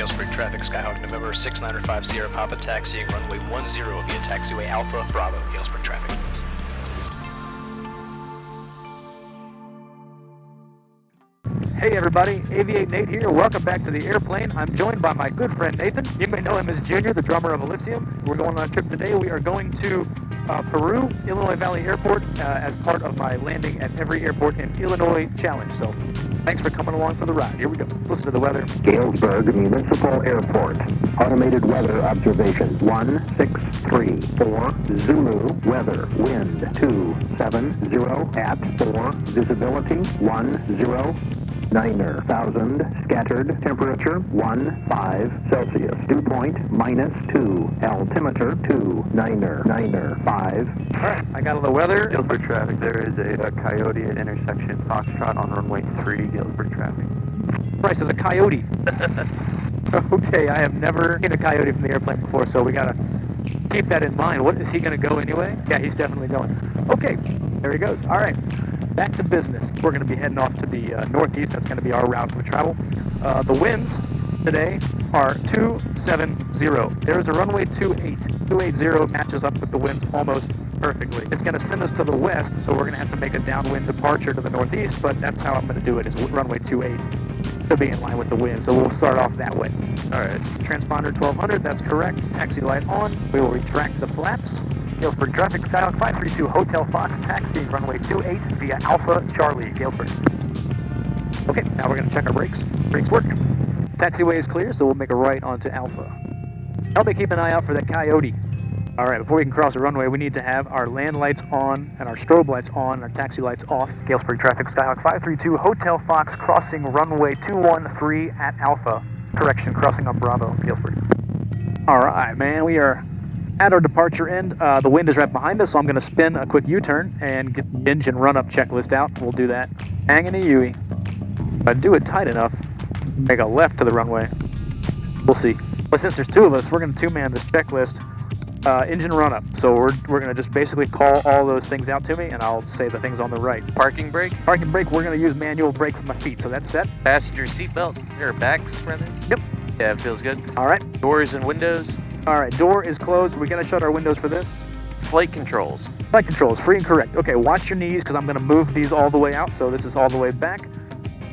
Galesburg traffic, Skyhawk November 6905 Sierra Papa taxiing runway 10 via taxiway Alpha Bravo, Galesburg traffic. Hey everybody, AV8Nate here. Welcome back to the airplane. I'm joined by my good friend Nathan. You may know him as Junior, the drummer of Elisium. We're going on a trip today. We are going to Peru, Illinois Valley Airport as part of my landing at every airport in Illinois challenge. So thanks for coming along for the ride. Here we go. Let's listen to the weather. Galesburg Municipal Airport. Automated weather observation. 163-4. Zulu. Weather. Wind 270 at 4. Visibility 1090,000. Scattered. Temperature 15 Celsius. Dew point -2. Altimeter 2995. All right, I got all the weather. Galesburg traffic, there is a coyote at intersection Foxtrot on runway 3, Galesburg traffic. Bryce is a coyote. Okay, I have never seen a coyote from the airplane before, so we gotta keep that in mind. What is he gonna go anyway? Yeah, he's definitely going. Okay, there he goes. All right, back to business. We're gonna be heading off to the northeast. That's gonna be our route of travel. The winds today are 270. There is a runway 28. 280 matches up with the winds almost perfectly. It's going to send us to the west, so we're going to have to make a downwind departure to the northeast, but that's how I'm going to do it, is runway 28 to be in line with the wind. So we'll start off that way. All right, transponder 1200, that's correct. Taxi light on. We will retract the flaps. Galesburg traffic, Skyhawk 532 Hotel Fox, taxiing runway 28 via Alpha Charlie, Galesburg. Okay, now we're going to check our brakes. Brakes work. Taxiway is clear, so we'll make a right onto Alpha. Help me keep an eye out for that coyote. All right, before we can cross the runway, we need to have our land lights on and our strobe lights on and our taxi lights off. Galesburg traffic, Skyhawk 532 Hotel Fox, crossing runway 213 at Alpha. Correction, crossing on Bravo, Galesburg. All right, man, we are at our departure end. The wind is right behind us, so I'm going to spin a quick U-turn and get the engine run-up checklist out. We'll do that. Hanging a Yui. If I do it tight enough, make a left to the runway. We'll see. But since there's two of us, we're going to two-man this checklist. Engine run-up. So we're going to just basically call all those things out to me, and I'll say the things on the right. Parking brake? Parking brake, we're going to use manual brake with my feet, so that's set. Passenger seatbelt, or backs, rather? Yep. Yeah, it feels good. All right. Doors and windows? All right, door is closed. We're going to shut our windows for this. Flight controls. Flight controls, free and correct. Okay, watch your knees, because I'm going to move these all the way out, so this is all the way back.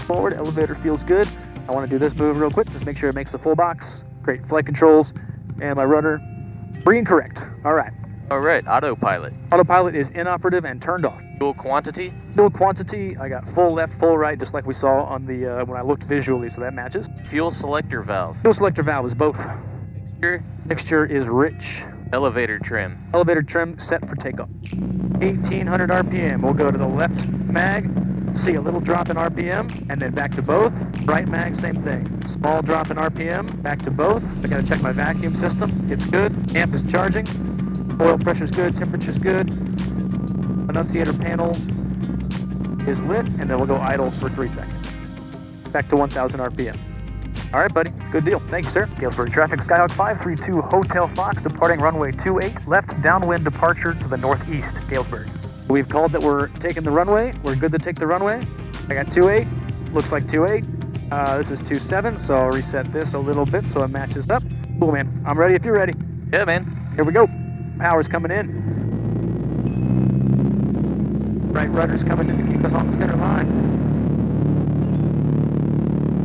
Forward, elevator feels good. I want to do this move real quick, just make sure it makes the full box. Great, flight controls, and my rudder, free and correct. All right. All right, autopilot. Autopilot is inoperative and turned off. Dual quantity? Dual quantity, I got full left, full right, just like we saw on the when I looked visually, so that matches. Fuel selector valve. Fuel selector valve is both. Mixture? Mixture is rich. Elevator trim. Elevator trim set for takeoff. 1800 RPM. We'll go to the left mag. See a little drop in RPM, and then back to both. Right mag, same thing. Small drop in RPM, back to both. I gotta check my vacuum system. It's good. Amp is charging. Oil pressure's good. Temperature's good. Annunciator panel is lit, and then we'll go idle for 3 seconds. Back to 1000 RPM. All right, buddy. Good deal. Thank you, sir. Galesburg traffic, Skyhawk 532 Hotel Fox, departing runway 28, left downwind departure to the northeast, Galesburg. We've called that we're taking the runway. We're good to take the runway. I got 28. Looks like 28. This is 27, so I'll reset this a little bit so it matches up. Cool, man. I'm ready if you're ready. Yeah, man. Here we go. Power's coming in. Right rudder's coming in to keep us on the center line.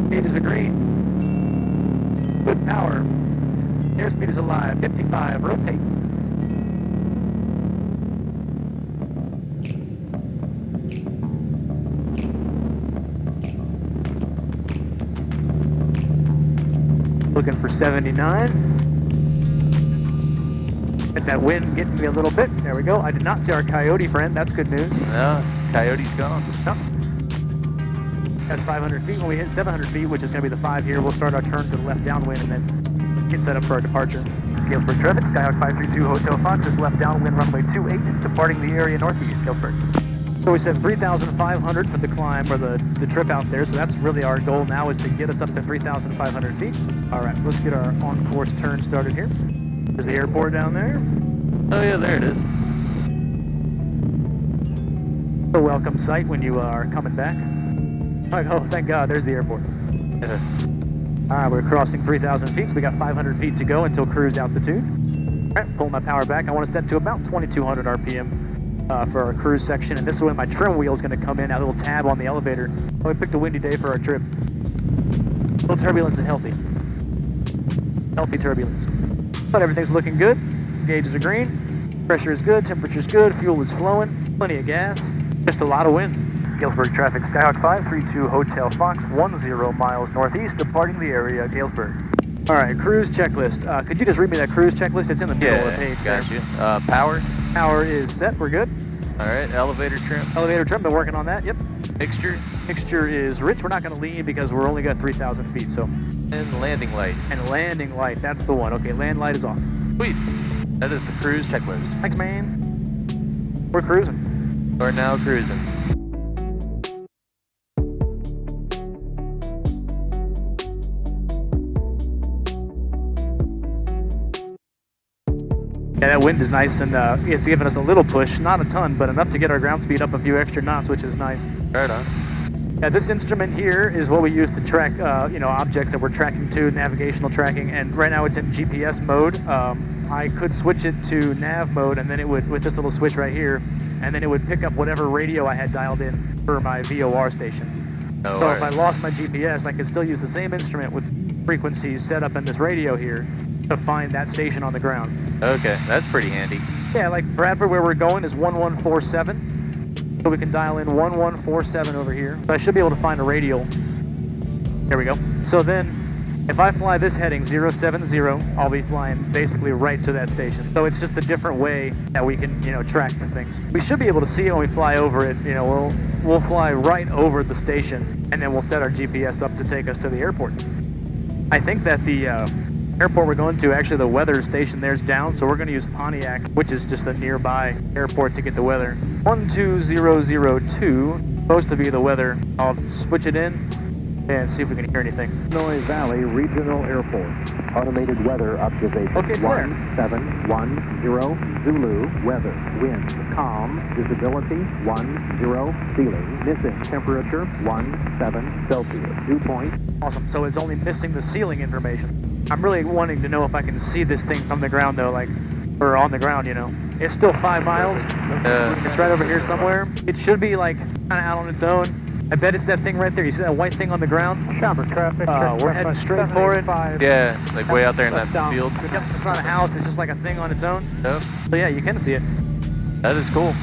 Speed is green. Good power. Airspeed is alive. 55. Rotate. Looking for 79. Get that wind getting me a little bit. There we go. I did not see our coyote friend. That's good news. No, coyote's gone. No. That's 500 feet. When we hit 700 feet, which is going to be the 5 here, we'll start our turn to the left downwind and then get set up for our departure. Galesburg traffic, Skyhawk 532 Hotel Fox is left downwind runway 28, departing the area northeast, Galesburg. So we said 3,500 for the climb or the trip out there, so that's really our goal now, is to get us up to 3,500 feet. All right, let's get our on-course turn started here. There's the airport down there. Oh yeah, there it is. A welcome sight when you are coming back. Oh, thank God, there's the airport. Alright, we're crossing 3,000 feet, so we got 500 feet to go until cruise altitude. Alright, pulling my power back. I want to set to about 2,200 RPM for our cruise section, and this is when my trim wheel is going to come in, that little tab on the elevator. Oh, we picked a windy day for our trip. Little turbulence is healthy. Healthy turbulence. But everything's looking good. Gauges are green. Pressure is good. Temperature is good. Fuel is flowing. Plenty of gas. Just a lot of wind. Galesburg traffic, Skyhawk 532 Hotel Fox, 10 miles northeast, departing the area, Galesburg. All right, cruise checklist. Could you just read me that cruise checklist? It's in the middle of the page. Got there. you. Power. Power is set. We're good. All right. Elevator trim. Elevator trim. Been working on that. Yep. Mixture. Mixture is rich. We're not going to lean because we're only got 3,000 feet. So. And landing light. And landing light. That's the one. Okay, land light is off. Sweet. That is the cruise checklist. Thanks, man. We're cruising. We're now cruising. Yeah, that wind is nice, and it's giving us a little push, not a ton, but enough to get our ground speed up a few extra knots, which is nice. Right on. Yeah, this instrument here is what we use to track, objects that we're tracking to, navigational tracking, and right now it's in GPS mode. I could switch it to nav mode, and then it would, with this little switch right here, and then it would pick up whatever radio I had dialed in for my VOR station. Oh, so if I lost my GPS, I could still use the same instrument with frequencies set up in this radio here to find that station on the ground. Okay, that's pretty handy. Yeah, like Bradford, where we're going is 1147. So we can dial in 1147 over here. So I should be able to find a radial. There we go. So then, if I fly this heading 070, I'll be flying basically right to that station. So it's just a different way that we can, track the things. We should be able to see it when we fly over it. We'll fly right over the station, and then we'll set our GPS up to take us to the airport. I think that the airport we're going to, actually the weather station there's down, so we're going to use Pontiac, which is just a nearby airport, to get the weather. 12002, supposed to be the weather. I'll switch it in and see if we can hear anything. Illinois Valley Regional Airport. Automated weather observation. Okay, it's there. 1710 Zulu. Weather. Wind. Calm. Visibility 10. Ceiling. Missing. Temperature 17 Celsius. Dew point. Awesome. So it's only missing the ceiling information. I'm really wanting to know if I can see this thing from the ground, though, or on the ground, It's still 5 miles. It's right over here somewhere. It should be, kind of out on its own. I bet it's that thing right there. You see that white thing on the ground? Chopper traffic. We're heading straight for it. Yeah, like way out there in that field. Yep, it's not a house. It's just like a thing on its own. Yep. So yeah, you can see it. That is cool.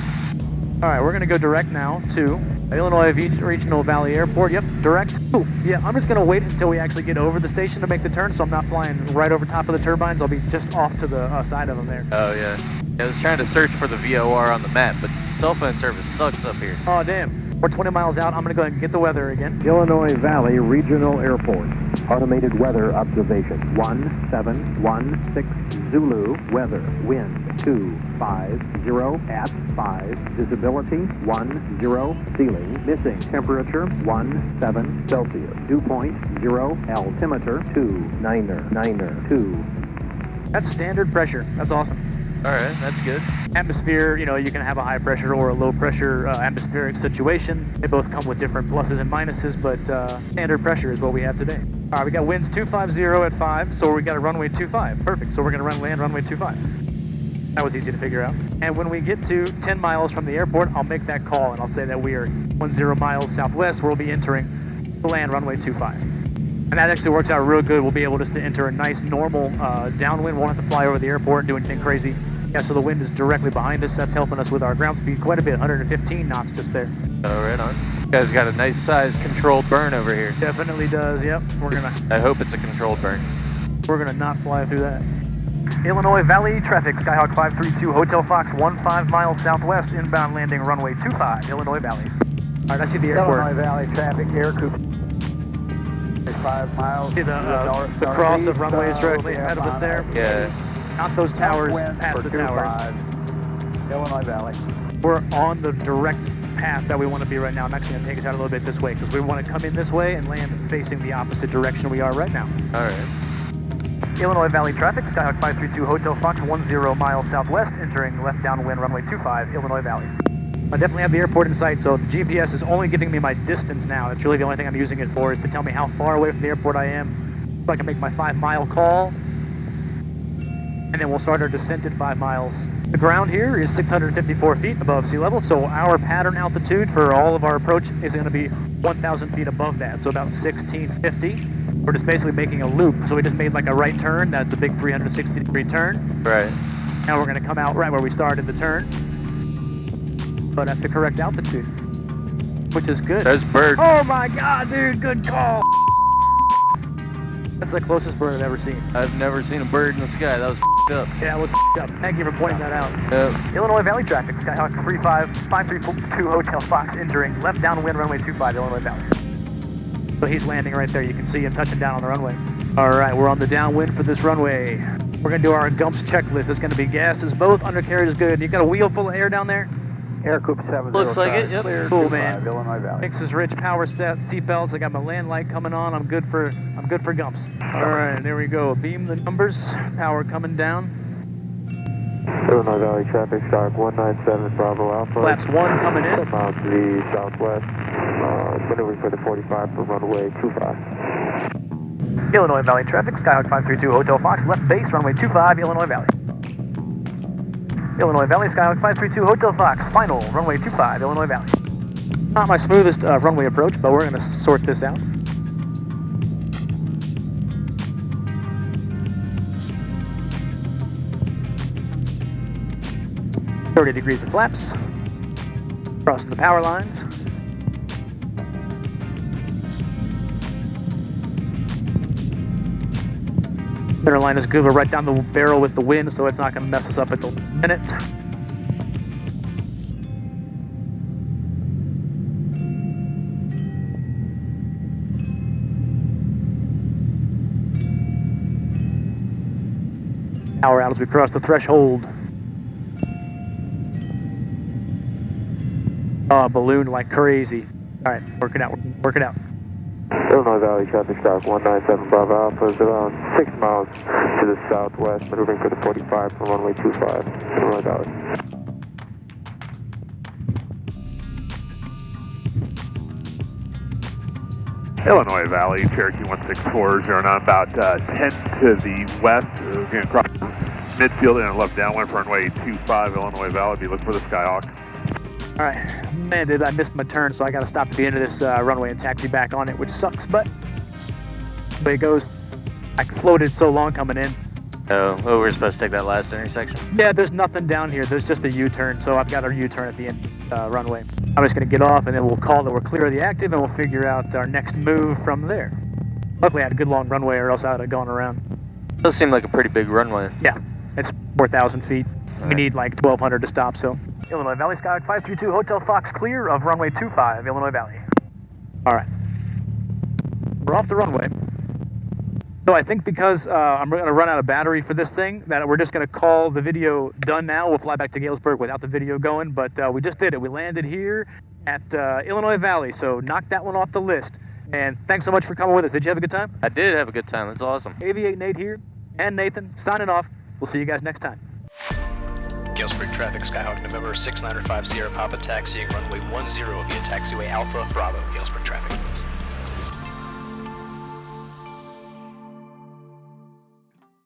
All right, we're going to go direct now to Illinois Regional Valley Airport. Yep, direct. Ooh, yeah, I'm just going to wait until we actually get over the station to make the turn, so I'm not flying right over top of the turbines. I'll be just off to the side of them there. Oh, yeah. I was trying to search for the VOR on the map, but cell phone service sucks up here. Oh, damn. We're 20 miles out. I'm going to go ahead and get the weather again. Illinois Valley Regional Airport. Automated weather observation. 1716 Zulu. Weather. Wind 250 at 5. Visibility 10. Ceiling. Missing. Temperature 17 Celsius. Dew point 0. Altimeter 2. That's standard pressure. That's awesome. All right, that's good. Atmosphere, you can have a high pressure or a low pressure atmospheric situation. They both come with different pluses and minuses, but standard pressure is what we have today. All right, we got winds 250 at 5, so we got a runway 25. Perfect. So we're going to land runway 25. That was easy to figure out. And when we get to 10 miles from the airport, I'll make that call and I'll say that we are 10 miles southwest. We'll be entering to land runway 25. And that actually works out real good. We'll be able to enter a nice normal downwind. Won't have to fly over the airport and do anything crazy. Yeah, so the wind is directly behind us. That's helping us with our ground speed quite a bit, 115 knots just there. Oh, right on. You guys got a nice size controlled burn over here. Definitely does, yep. I hope it's a controlled burn. We're gonna not fly through that. Illinois Valley traffic, Skyhawk 532, Hotel Fox, 15 miles southwest, inbound landing runway 25, Illinois Valley. All right, I see the airport. Illinois Valley traffic, Air Cooper. 5 miles. See the cross of runways directly ahead of us there? Yeah. Not those towers, past the towers. Illinois Valley. We're on the direct path that we want to be right now. I'm actually going to take us out a little bit this way because we want to come in this way and land facing the opposite direction we are right now. All right. Illinois Valley traffic, Skyhawk 532, Hotel Fox, 10 miles southwest, entering left downwind runway 25, Illinois Valley. I definitely have the airport in sight, so the GPS is only giving me my distance now. That's really the only thing I'm using it for, is to tell me how far away from the airport I am. So I can make my 5-mile call. And then we'll start our descent at 5 miles. The ground here is 654 feet above sea level, so our pattern altitude for all of our approach is going to be 1,000 feet above that, so about 1,650. We're just basically making a loop, so we just made like a right turn. That's a big 360-degree turn. Right. Now we're going to come out right where we started the turn, but at the correct altitude, which is good. There's bird. Oh my god, dude, good call. That's the closest bird I've ever seen. I've never seen a bird in the sky. That was up. Yeah, it was up. Thank you for pointing that out. Yep. Illinois Valley traffic, Skyhawk 532 Hotel Fox entering left downwind runway 25, Illinois Valley. So he's landing right there. You can see him touching down on the runway. All right, we're on the downwind for this runway. We're gonna do our GUMPS checklist. It's gonna be gases both, undercarriage is good. You got a wheel full of air down there? Air Coupe 705. Looks like it, yep. Clear, Cool, 25, man. Illinois Valley. Mix is rich, power set, seatbelts. I got my land light coming on. I'm good for GUMPS. All right, there we go. Beam the numbers. Power coming down. Illinois Valley traffic stock 197 Bravo Alpha. Flaps 1 coming in. Mount to the southwest. Maneuvering for the 45 for runway 25. Illinois Valley traffic, Skyhawk 532 Hotel Fox, left base, runway 25, Illinois Valley. Illinois Valley, Skyhawk 532 Hotel Fox, final, runway 25, Illinois Valley. Not my smoothest runway approach, but we're going to sort this out. .30 degrees of flaps. Crossing the power lines. Center line is good. We're right down the barrel with the wind, so it's not going to mess us up at the minute. Power out as we cross the threshold. Balloon like crazy. All right, working out. Illinois Valley traffic stock 197 Bravo Alpha is around 6 miles to the southwest, maneuvering for the 45 from runway 25, Illinois Valley. Illinois Valley, Cherokee 16409, about 10 to the west, going to cross midfield and left downwind for runway 25, Illinois Valley. Be looking for the Skyhawk. All right, man, I missed my turn, so I got to stop at the end of this runway and taxi back on it, which sucks, but the way it goes. I floated so long coming in. Oh, well, we're supposed to take that last intersection? Yeah, there's nothing down here. There's just a U-turn, so I've got a U-turn at the end runway. I'm just going to get off, and then we'll call that we're clear of the active, and we'll figure out our next move from there. Luckily, I had a good long runway, or else I would have gone around. Does seem like a pretty big runway. Yeah, it's 4,000 feet. All We right. need like 1,200 to stop, so. Illinois Valley, Skyhawk 532 Hotel Fox, clear of runway 25, Illinois Valley. All right. We're off the runway. So I think because I'm going to run out of battery for this thing, that we're just going to call the video done now. We'll fly back to Galesburg without the video going, but we just did it. We landed here at Illinois Valley, so knock that one off the list. And thanks so much for coming with us. Did you have a good time? I did have a good time. That's awesome. AV8Nate here, and Nathan, signing off. We'll see you guys next time. Galesburg traffic, Skyhawk November 6905 Sierra Papa taxiing runway 10 via taxiway Alpha Bravo, Galesburg traffic.